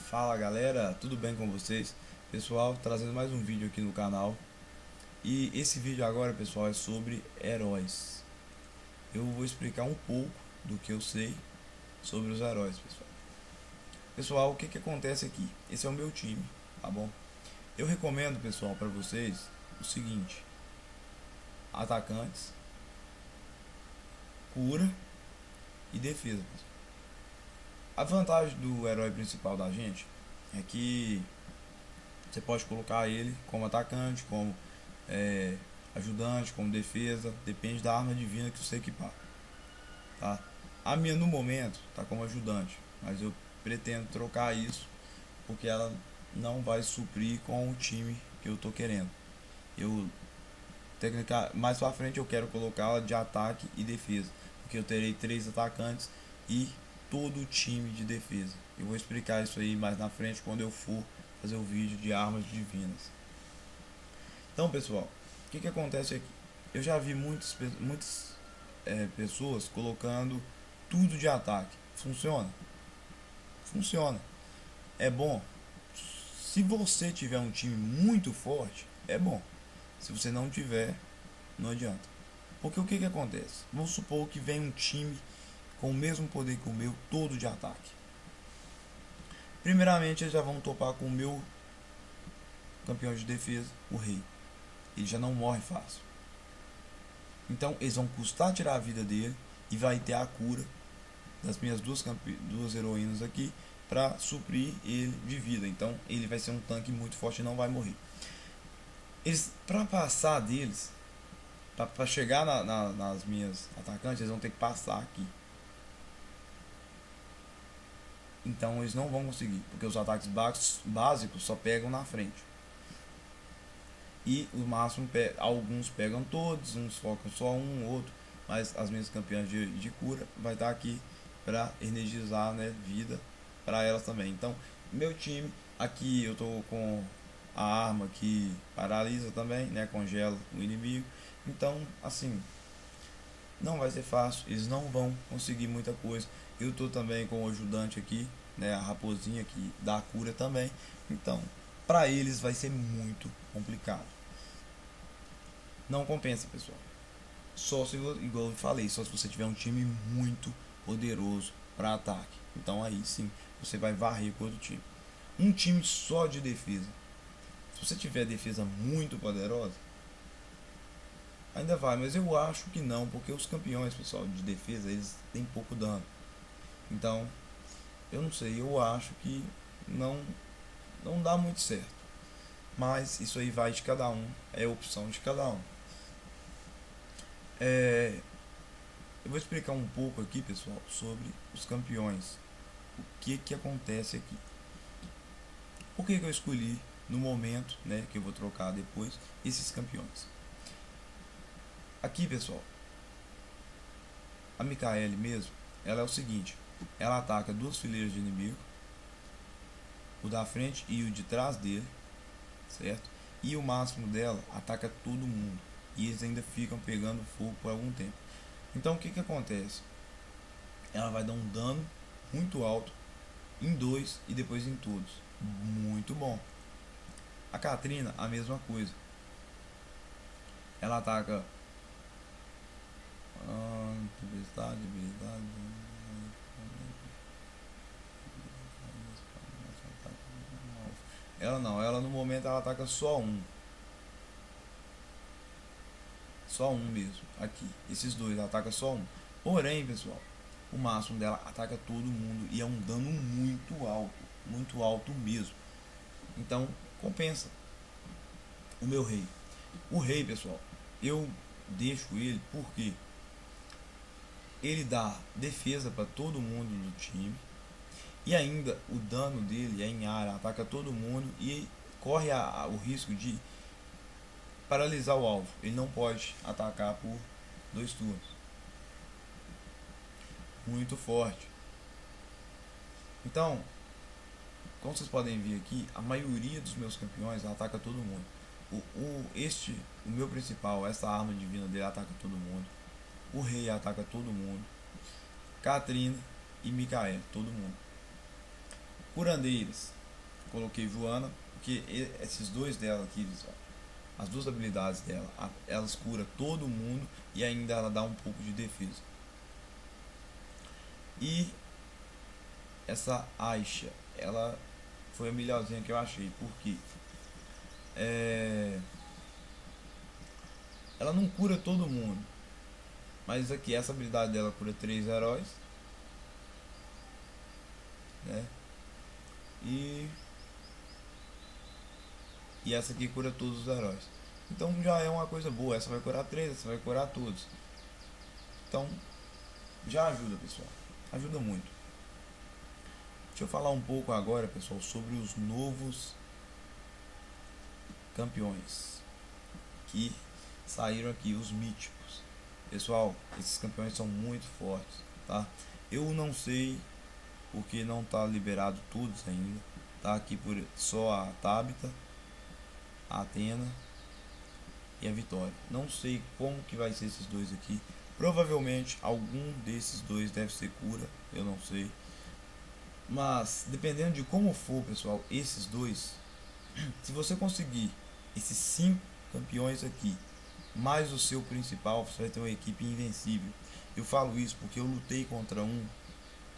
Fala galera, tudo bem com vocês? Pessoal, trazendo mais um vídeo aqui no canal. E esse vídeo agora, pessoal, é sobre heróis. Eu vou explicar um pouco do que eu sei sobre os heróis, pessoal. Pessoal, o que que acontece aqui? Esse é o meu time, tá bom? Eu recomendo, pessoal, para vocês o seguinte: atacantes, cura e defesa, pessoal. A vantagem do herói principal da gente é que você pode colocar ele como atacante, como ajudante, como defesa, depende da arma divina que você equipar, tá? A minha no momento tá como ajudante, mas eu pretendo trocar isso porque ela não vai suprir com o time que eu tô querendo. Eu mais pra frente eu quero colocá-la de ataque e defesa, porque eu terei 3 atacantes e todo o time de defesa. Eu vou explicar isso aí mais na frente quando eu for fazer o vídeo de armas divinas. Então, pessoal, o que que acontece aqui? Eu já vi muitas pessoas colocando tudo de ataque. Funciona? Funciona. É bom. Se você tiver um time muito forte, é bom. Se você não tiver, não adianta. Porque o que que acontece? Vamos supor que vem um time com o mesmo poder que o meu, todo de ataque. Primeiramente, eles já vão topar com o meu campeão de defesa, o rei. Ele já não morre fácil. Então, eles vão custar tirar a vida dele e vai ter a cura das minhas duas heroínas aqui para suprir ele de vida. Então, ele vai ser um tanque muito forte e não vai morrer. Eles, para passar deles, para chegar nas minhas atacantes, eles vão ter que passar aqui. Então eles não vão conseguir, porque os ataques básicos só pegam na frente. E o máximo, alguns pegam todos, uns focam só um, outro. Mas as minhas campeãs de cura vai estar aqui para energizar, né, vida para elas também. Então, meu time, aqui eu tô com a arma que paralisa também, né, congela o inimigo. Então, assim, não vai ser fácil, eles não vão conseguir muita coisa. Eu tô também com o ajudante aqui, né, a raposinha que dá a cura também. Então, para eles vai ser muito complicado. Não compensa, pessoal. Só se, igual eu falei, só se você tiver um time muito poderoso para ataque. Então aí sim, você vai varrer com outro time. Um time só de defesa. Se você tiver defesa muito poderosa, ainda vai, mas eu acho que não, porque os campeões, pessoal, de defesa, eles têm pouco dano. Então, eu não sei, eu acho que não dá muito certo. Mas isso aí vai de cada um, é opção de cada um. Eu vou explicar um pouco aqui, pessoal, sobre os campeões. O que que acontece aqui? Por que que eu escolhi no momento, né, que eu vou trocar depois, esses campeões? Aqui, pessoal, a Mikaele mesmo, ela é o seguinte: ela ataca 2 fileiras de inimigo, o da frente e o de trás dele, certo? E o máximo dela ataca todo mundo, e eles ainda ficam pegando fogo por algum tempo. Então o que que acontece? Ela vai dar um dano muito alto em 2 e depois em todos. Muito bom. A Katrina, a mesma coisa. Ela ataca tempestade, habilidade. Ela não, ela no momento ela ataca só um. Só um mesmo. Aqui. Esses dois ataca só um. Porém, pessoal, o máximo dela ataca todo mundo e é um dano muito alto. Muito alto mesmo. Então, compensa. O meu rei. O rei, pessoal, eu deixo ele porque ele dá defesa para todo mundo do time. E ainda o dano dele é em área, ataca todo mundo e corre o risco de paralisar o alvo. Ele não pode atacar por 2 turnos. Muito forte. Então, como vocês podem ver aqui, a maioria dos meus campeões ataca todo mundo. O meu principal, essa arma divina dele ataca todo mundo. O rei ataca todo mundo. Katrina e Mikaele, todo mundo. Curandeiras, coloquei Joana, porque esses dois dela aqui, as duas habilidades dela, elas curam todo mundo e ainda ela dá um pouco de defesa. E essa Aisha, ela foi a melhorzinha que eu achei, porque ela não cura todo mundo, mas aqui essa habilidade dela cura 3 heróis, né? E essa aqui cura todos os heróis. Então já é uma coisa boa. Essa vai curar 3, essa vai curar todos. Então já ajuda, pessoal. Ajuda muito. Deixa eu falar um pouco agora, pessoal, sobre os novos campeões que saíram aqui, os míticos. Pessoal, esses campeões são muito fortes, tá? Eu não sei porque não tá liberado todos ainda. Tá aqui por só a Tabitha, a Athena e a Vitória. Não sei como que vai ser esses dois aqui. Provavelmente algum desses dois deve ser cura, eu não sei. Mas dependendo de como for, pessoal, esses dois, se você conseguir esses 5 campeões aqui, mais o seu principal, você vai ter uma equipe invencível. Eu falo isso porque eu lutei contra um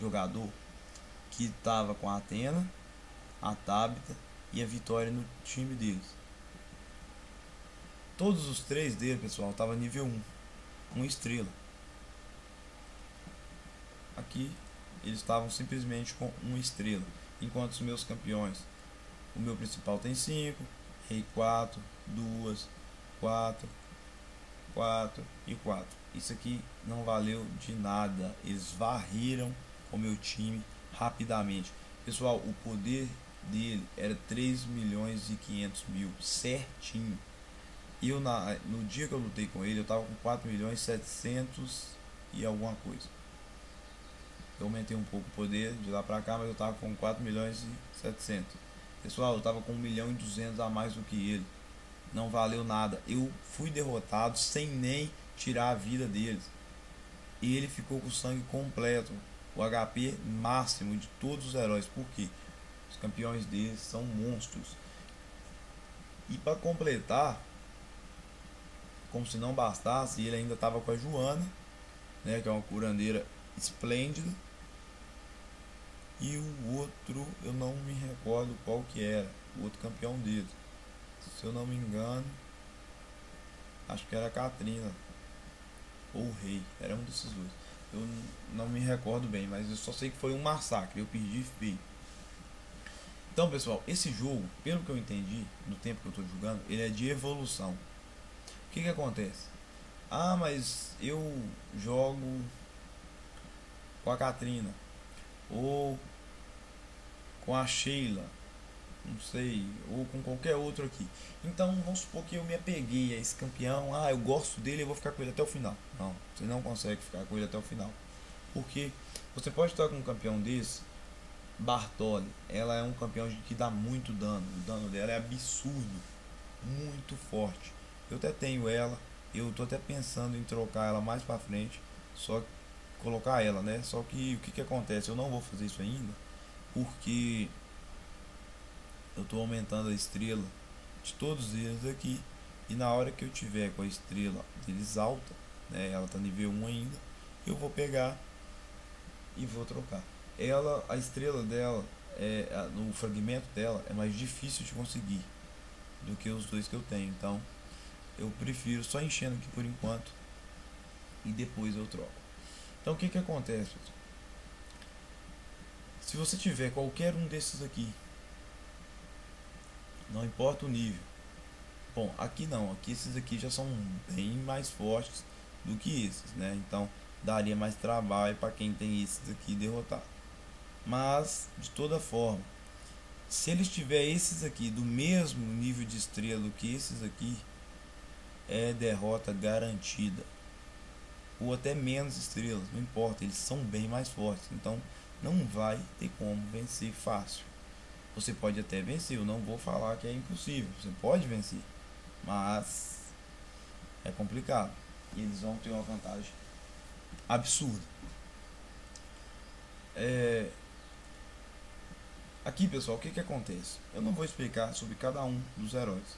jogador que estava com a Athena, a Tabitha e a Vitória no time deles. Todos os 3 dele, pessoal, estavam nível 1, 1 estrela. Aqui eles estavam simplesmente com 1 estrela, enquanto os meus campeões, o meu principal tem 5, rei 4, 2, 4, 4 e 4. Isso aqui não valeu de nada. Eles varreram o meu time rapidamente. Pessoal, o poder dele era 3 milhões e 500 mil certinho. E eu no dia que eu lutei com ele, eu tava com 4 milhões e 700 e alguma coisa. Eu aumentei um pouco o poder de lá pra cá, mas eu tava com 4 milhões e 700. Pessoal, eu tava com 1 milhão e 200 a mais do que ele. Não valeu nada. Eu fui derrotado sem nem tirar a vida deles. E ele ficou com o sangue completo. O HP máximo de todos os heróis. Por quê? Os campeões deles são monstros. E para completar, como se não bastasse, ele ainda estava com a Joana, né, que é uma curandeira esplêndida. E o outro, eu não me recordo qual que era, o outro campeão dele. Se eu não me engano, acho que era a Katrina ou o Rei, era um desses dois. Eu não me recordo bem, mas eu só sei que foi um massacre, eu perdi feio. Então, pessoal, esse jogo, pelo que eu entendi, no tempo que eu estou jogando, ele é de evolução. O que acontece? Ah, mas eu jogo com a Katrina ou com a Sheila, não sei, ou com qualquer outro aqui. Então vamos supor que eu me apeguei a esse campeão, eu gosto dele, eu vou ficar com ele até o final. Não, você não consegue ficar com ele até o final. Porque você pode estar com um campeão desse, Bartoli, ela é um campeão que dá muito dano, o dano dela é absurdo, muito forte. Eu até tenho ela, eu tô até pensando em trocar ela mais pra frente, só colocar ela, né? Só que o que acontece? Eu não vou fazer isso ainda, porque eu tô aumentando a estrela de todos eles aqui, e na hora que eu tiver com a estrela deles alta, né? Ela tá nível 1 ainda, eu vou pegar e vou trocar. Ela, a estrela dela, no fragmento dela, é mais difícil de conseguir do que os dois que eu tenho. Então, eu prefiro só enchendo aqui por enquanto e depois eu troco. Então, o que acontece? Se você tiver qualquer um desses aqui, não importa o nível. Bom, aqui não, aqui esses aqui já são bem mais fortes do que esses, né? Então, daria mais trabalho para quem tem esses aqui derrotar. Mas, de toda forma, se eles tiverem esses aqui do mesmo nível de estrela do que esses aqui, é derrota garantida. Ou até menos estrelas, não importa, eles são bem mais fortes. Então, não vai ter como vencer fácil. Você pode até vencer, eu não vou falar que é impossível. Você pode vencer, mas é complicado. E eles vão ter uma vantagem absurda. Aqui, pessoal, o que que acontece? Eu não vou explicar sobre cada um dos heróis.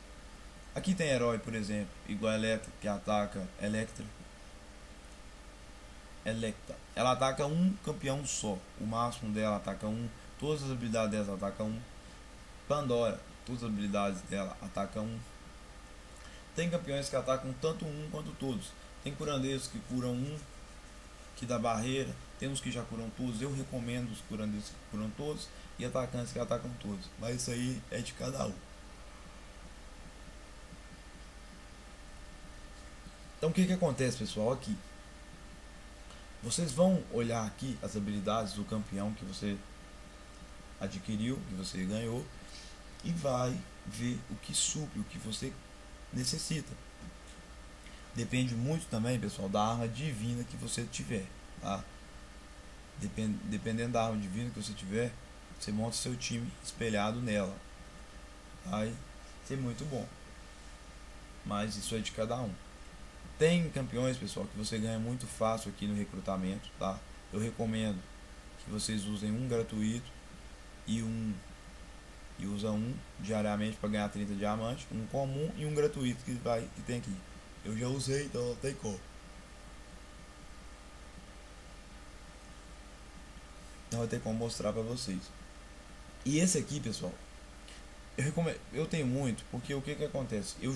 Aqui tem herói, por exemplo, igual a Electra, que ataca Electa. Ela ataca um campeão só. O máximo dela ataca um. Todas as habilidades dela atacam um. Pandora, todas as habilidades dela atacam um. Tem campeões que atacam tanto um quanto todos. Tem curandeiros que curam um, que dá barreira. Tem uns que já curam todos. Eu recomendo os curandeiros que curam todos. E atacantes que atacam todos. Mas isso aí é de cada um. Então o que que acontece, pessoal, aqui? Vocês vão olhar aqui as habilidades do campeão que você adquiriu, que você ganhou, e vai ver o que supre, o que você necessita. Depende muito também, pessoal, da arma divina que você tiver, tá? Dependendo da arma divina que você tiver, você monta seu time espelhado nela. Vai ser muito bom. Mas isso é de cada um. Tem campeões, pessoal, que você ganha muito fácil aqui no recrutamento, tá? Eu recomendo que vocês usem um gratuito e usa um diariamente para ganhar 30 diamantes, um comum e um gratuito que tem aqui. Eu já usei, então não tem como. Não vai ter como mostrar para vocês. E esse aqui, pessoal, eu tenho muito, porque o que que acontece? Eu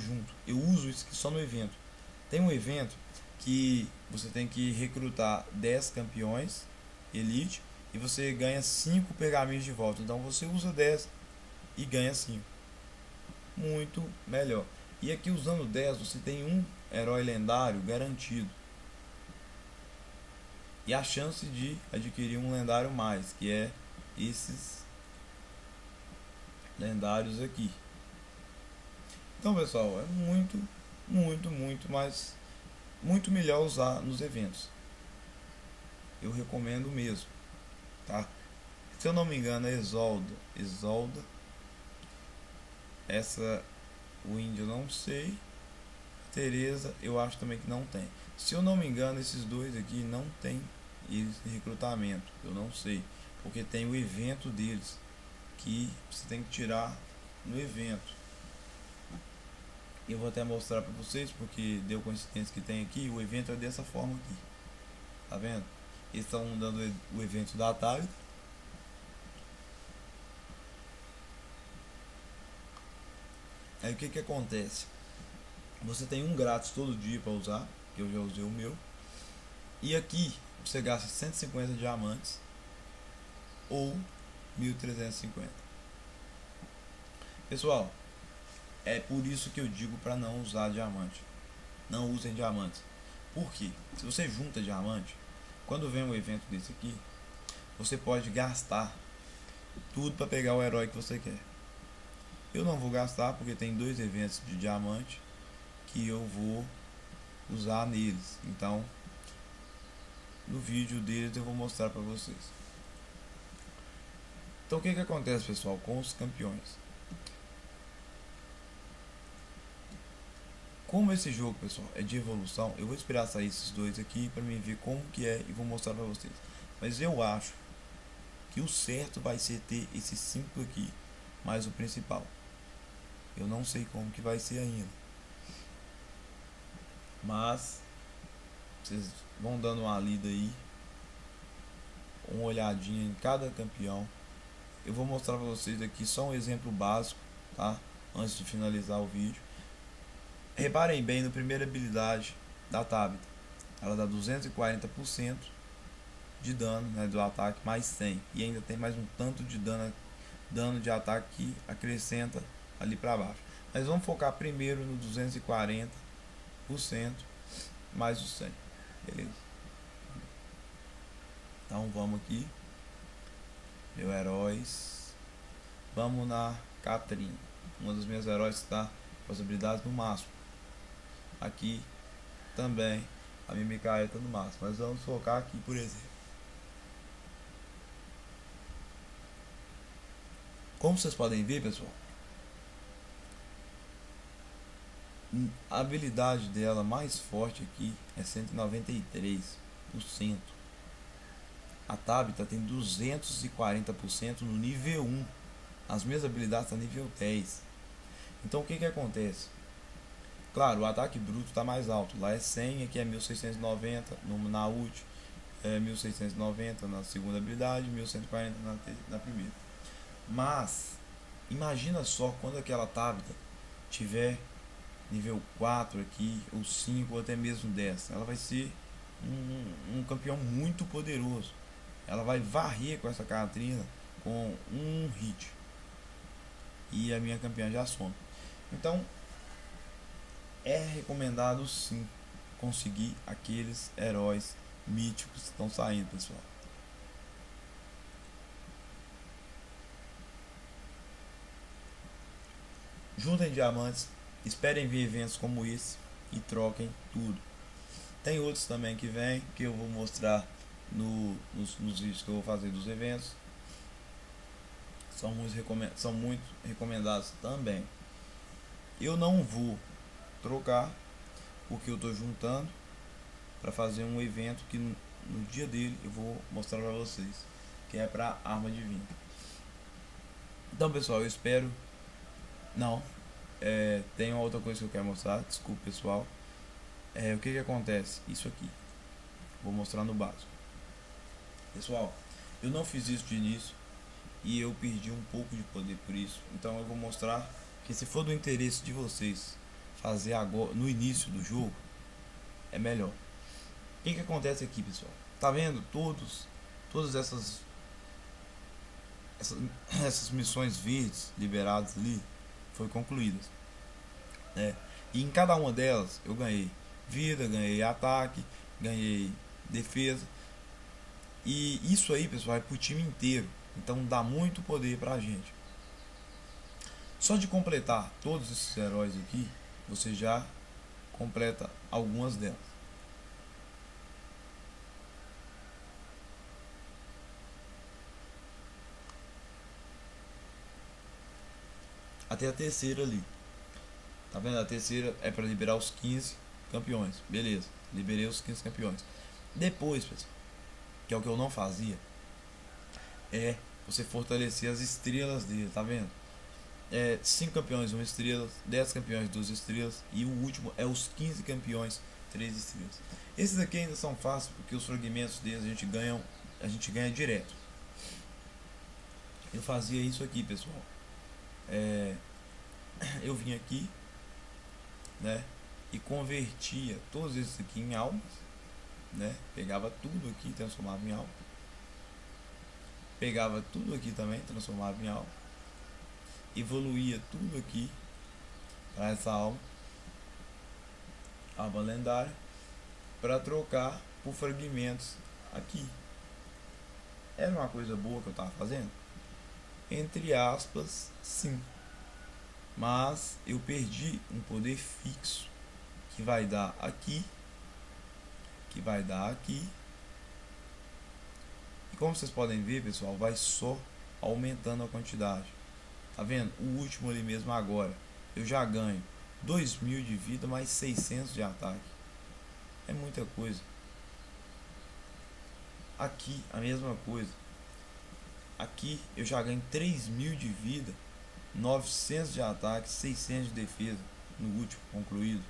uso isso aqui só no evento. Tem um evento que você tem que recrutar 10 campeões elite e você ganha 5 pergaminhos de volta. Então você usa 10 e ganha 5. Muito melhor. E aqui usando 10 você tem um herói lendário garantido. E a chance de adquirir um lendário mais, que é esses lendários aqui. Então, pessoal, é muito melhor usar nos eventos. Eu recomendo mesmo, tá? Se eu não me engano é Isolda. Essa o índio eu não sei. Teresa eu acho também que não tem. Se eu não me engano esses dois aqui não tem esse recrutamento. Eu não sei, porque tem o evento deles que você tem que tirar no evento. Eu vou até mostrar para vocês, porque deu coincidência que tem aqui. O evento é dessa forma aqui, tá vendo? Eles estão dando o evento da tarde. Aí o que que acontece? Você tem um grátis todo dia para usar, que eu já usei o meu. E aqui você gasta 150 diamantes ou 1350. Pessoal, é por isso que eu digo para não usar diamante. Não usem diamantes. Por quê? Se você junta diamante, quando vem um evento desse aqui, você pode gastar tudo para pegar o herói que você quer. Eu não vou gastar porque tem 2 eventos de diamante que eu vou usar neles. Então, no vídeo deles eu vou mostrar para vocês. Então, o que que acontece, pessoal, com os campeões? Como esse jogo, pessoal, é de evolução, eu vou esperar sair esses dois aqui para mim ver como que é e vou mostrar para vocês. Mas eu acho que o certo vai ser ter esses 5 aqui, mais o principal. Eu não sei como que vai ser ainda. Mas vocês vão dando uma lida aí, uma olhadinha em cada campeão. Eu vou mostrar para vocês aqui só um exemplo básico, tá? Antes de finalizar o vídeo. Reparem bem na primeira habilidade da Tabitha. Ela dá 240% de dano, né, do ataque, mais 100. E ainda tem mais um tanto de dano de ataque que acrescenta ali para baixo. Mas vamos focar primeiro no 240% mais o 100. Beleza? Então vamos aqui. Meu heróis. Vamos na Catrina. Uma das minhas heróis que está com as habilidades no máximo. Aqui também a minha Micaela está no máximo. Mas vamos focar aqui, por exemplo. Como vocês podem ver, pessoal, a habilidade dela mais forte aqui é 193%. A Tabitha tem 240% no nível 1. As minhas habilidades estão nível 10. Então o que que acontece? Claro, o ataque bruto está mais alto. Lá é 100, aqui é 1690 na ult, é 1690 na segunda habilidade, 1140 na primeira. Mas imagina só quando aquela Tabitha tiver nível 4 aqui, ou 5, ou até mesmo 10. Ela vai ser um campeão muito poderoso. Ela vai varrer com essa Catrina com um hit. E a minha campeã já some. Então, é recomendado sim conseguir aqueles heróis míticos que estão saindo, pessoal. Juntem diamantes, esperem ver eventos como esse e troquem tudo. Tem outros também que vem, que eu vou mostrar nos vídeos que eu vou fazer dos eventos. São muito recomendados também. Eu não vou trocar, porque eu estou juntando para fazer um evento que no dia dele eu vou mostrar para vocês, que é para arma divina. Então, pessoal, eu espero. Não, tem uma outra coisa que eu quero mostrar. Desculpa, pessoal. O que acontece? Isso aqui vou mostrar no básico. Pessoal, eu não fiz isso de início e eu perdi um pouco de poder por isso. Então eu vou mostrar que, se for do interesse de vocês fazer agora no início do jogo, é melhor. O que acontece aqui, pessoal? Tá vendo? Todas essas missões verdes liberadas ali foi concluídas, né? E em cada uma delas eu ganhei vida, ganhei ataque, ganhei defesa. E isso aí, pessoal, é pro time inteiro. Então dá muito poder pra gente. Só de completar todos esses heróis aqui, você já completa algumas delas. Até a terceira ali. Tá vendo? A terceira é para liberar os 15 campeões. Beleza, liberei os 15 campeões. Depois, pessoal, que é o que eu não fazia, é você fortalecer as estrelas dele, tá vendo? 5 campeões, 1 estrela, 10 campeões, 2 estrelas, e o último é os 15 campeões, 3 estrelas. Esses aqui ainda são fáceis, porque os fragmentos deles a gente ganha direto. Eu fazia isso aqui, pessoal. Eu vim aqui, né, e convertia todos esses aqui em almas, né? Pegava tudo aqui e transformava em alma. Pegava tudo aqui também, transformava em alma. Evoluía tudo aqui para essa alma lendária, para trocar por fragmentos aqui. Era uma coisa boa que eu estava fazendo? Entre aspas, sim. Mas eu perdi um poder fixo, que vai dar aqui, que vai dar aqui. E como vocês podem ver, pessoal, vai só aumentando a quantidade. Tá vendo? O último ali mesmo agora, eu já ganho 2000 de vida mais 600 de ataque. É muita coisa. Aqui a mesma coisa. Aqui eu já ganho 3000 de vida, 900 de ataque, 600 de defesa no último concluído.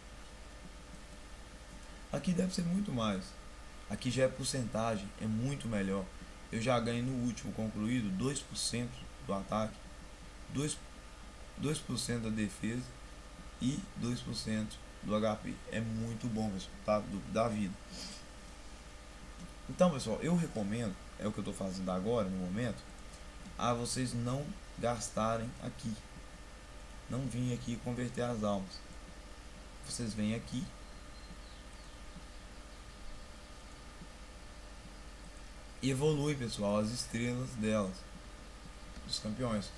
Aqui deve ser muito mais. Aqui já é porcentagem, é muito melhor. Eu já ganho no último concluído 2% do ataque, 2% da defesa e 2% do HP. É muito bom, pessoal, tá? Da vida. Então, pessoal, eu recomendo, é o que eu estou fazendo agora no momento, a vocês não gastarem aqui. Não vêm aqui converter as almas. Vocês vêm aqui e evolui, pessoal, as estrelas delas, dos campeões.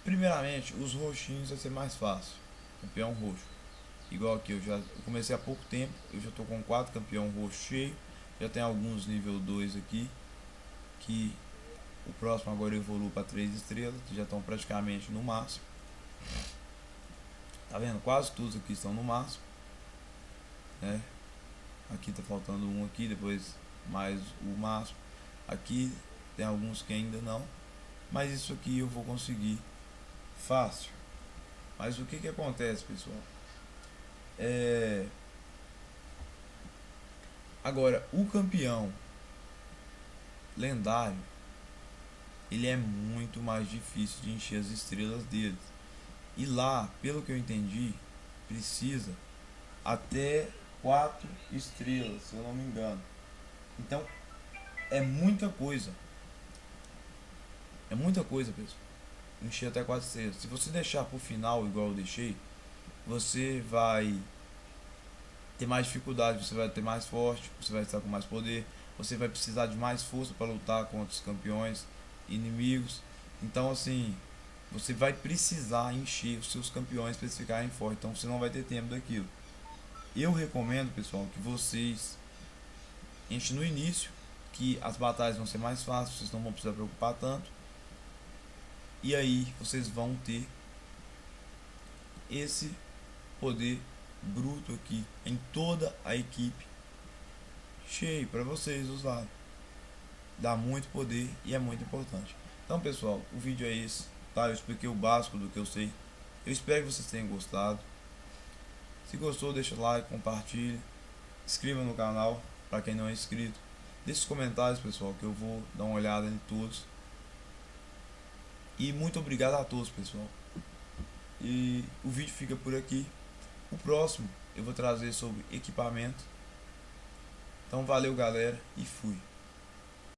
Primeiramente, os roxinhos vai ser mais fácil. Campeão roxo. Igual aqui, eu comecei há pouco tempo, eu já estou com 4 campeão roxo cheio. Já tem alguns nível 2 aqui, que o próximo agora evolui para 3 estrelas, que já estão praticamente no máximo. Tá vendo? Quase todos aqui estão no máximo, né? Aqui tá faltando um aqui, depois mais o máximo. Aqui tem alguns que ainda não. mas isso aqui eu vou conseguir fácil. Mas o que que acontece, pessoal? Agora, o campeão lendário, ele é muito mais difícil de encher as estrelas deles. E lá, pelo que eu entendi, precisa até 4 estrelas, se eu não me engano. Então, é muita coisa. É muita coisa, pessoal. Encher até 4 estrelas. Se você deixar pro final, igual eu deixei, você vai ter mais dificuldade, você vai ter mais forte, você vai estar com mais poder, você vai precisar de mais força para lutar contra os campeões inimigos. Então, assim, você vai precisar encher os seus campeões para eles ficarem fortes. Então, você não vai ter tempo daquilo. Eu recomendo, pessoal, que vocês enchem no início, que as batalhas vão ser mais fáceis, vocês não vão precisar preocupar tanto. E aí vocês vão ter esse poder bruto aqui em toda a equipe cheio para vocês usarem. Dá muito poder e é muito importante. Então, pessoal, o vídeo é esse, tá? Eu expliquei o básico do que eu sei. Eu espero que vocês tenham gostado. Se gostou, deixa o like, compartilhe, inscreva no canal para quem não é inscrito. Deixe os comentários, pessoal, que eu vou dar uma olhada em todos. E muito obrigado a todos, pessoal. E o vídeo fica por aqui. O próximo eu vou trazer sobre equipamento. Então valeu, galera, e fui.